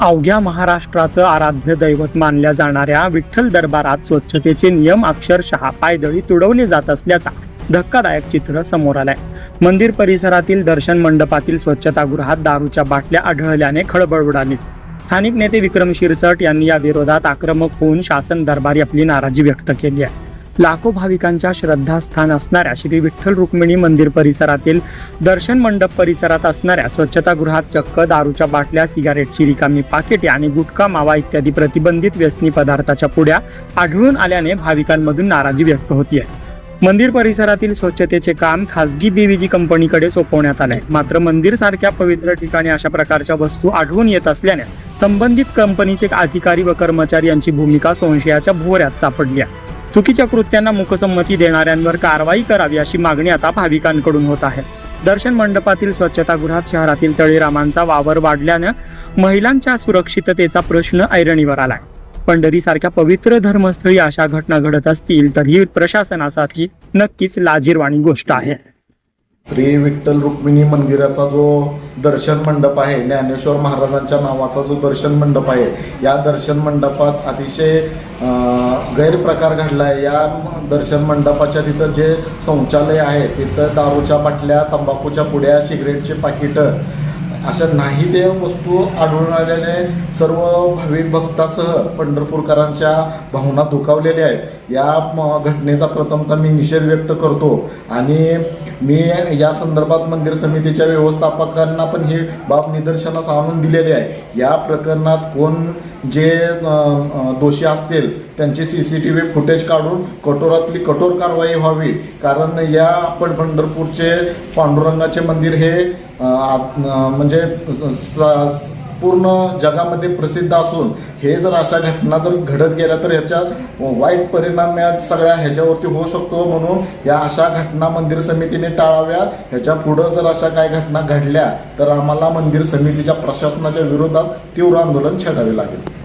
अवघ्या महाराष्ट्राचं आराध्य दैवत मानल्या जाणाऱ्या विठ्ठल दरबारात स्वच्छतेचे नियम अक्षरशः पायदळी तुडवले जात असल्याचा धक्कादायक चित्र समोर आलाय। मंदिर परिसरातील दर्शन मंडपातील स्वच्छतागृहात दारूच्या बाटल्या आढळल्याने खळबळ उडाली। स्थानिक नेते विक्रम शिरसट यांनी या विरोधात आक्रमक होऊन शासन दरबारी आपली नाराजी व्यक्त केली आहे। लाखो भाविकांच्या श्रद्धास्थान असणाऱ्या श्री विठ्ठल रुक्मिणी मंदिर परिसरातील दर्शन मंडप परिसरात असणाऱ्या स्वच्छतागृहात चक्क दारूच्या बाटल्या, सिगारेटची रिकामी पाकिटे आणि गुटखा, मावा इत्यादी प्रतिबंधित व्यसनी पदार्थाच्या पुड्या आढळून आल्याने भाविकांमधून नाराजी व्यक्त होतीये। मंदिर परिसरातील स्वच्छतेचे काम खासगी बीव्हीजी कंपनीकडे सोपवण्यात आले, मात्र मंदिर सारख्या पवित्र ठिकाणी अशा प्रकारच्या वस्तू आढळून येत असल्याने संबंधित कंपनीचे अधिकारी व कर्मचारी यांची भूमिका संशयाच्या भोवऱ्यात सापडली आहे। चुकीच्या कृत्यांना मूकसंमती देणाऱ्यांवर कारवाई करावी अशी मागणी आता भाविकांकडून होत आहे। दर्शन मंडपातील स्वच्छतागृहात शहरातील तळीरामांचा वावर वाढल्यानं महिलांच्या सुरक्षिततेचा प्रश्न ऐरणीवर आलाय। पंढरीसारख्या पवित्र धर्मस्थळी अशा घटना घडत असतील तर ही प्रशासनासाठी नक्कीच लाजिरवाणी गोष्ट आहे। श्री विठ्ठल रुक्मिणी मंदिराचा जो दर्शन मंडप आहे, ज्ञानेश्वर महाराजांच्या नावाचा जो दर्शन मंडप आहे, या दर्शन मंडपात अतिशय गैरप्रकार घडला आहे। या दर्शन मंडपाच्या तिथं जे शौचालय आहे तिथं दारूच्या बाटल्या, तंबाखूच्या पुड्या, सिगरेटचे पाकिटं अशा नाही ते वस्तू आढळून आल्याने सर्व भाविक भक्तासह पंढरपूरकरांच्या भावना दुखावलेल्या आहेत। या घटनेचा प्रथमतः मी निषेध व्यक्त करतो आणि मी या संदर्भात मंदिर समितीच्या व्यवस्थापकांना पण ही बाब निदर्शनास आणून दिलेली आहे। या प्रकरणात कोण जे दोषी असतील त्यांची CCTV फुटेज काढून कठोरातली कठोर कारवाई व्हावी, कारण या आपण पंढरपूरचे पांडुरंगाचे मंदिर हे म्हणजे पूर्ण जगामध्ये प्रसिद्ध असून हे जर अशा घटना जर घडत गेल्या तर ह्याच्या वाईट परिणाम या सगळ्या ह्याच्यावरती होऊ शकतो। म्हणून या अशा घटना मंदिर समितीने टाळाव्या। ह्याच्या पुढं जर अशा काही घटना घडल्या तर आम्हाला मंदिर समितीच्या प्रशासनाच्या विरोधात तीव्र आंदोलन छेडावे लागेल।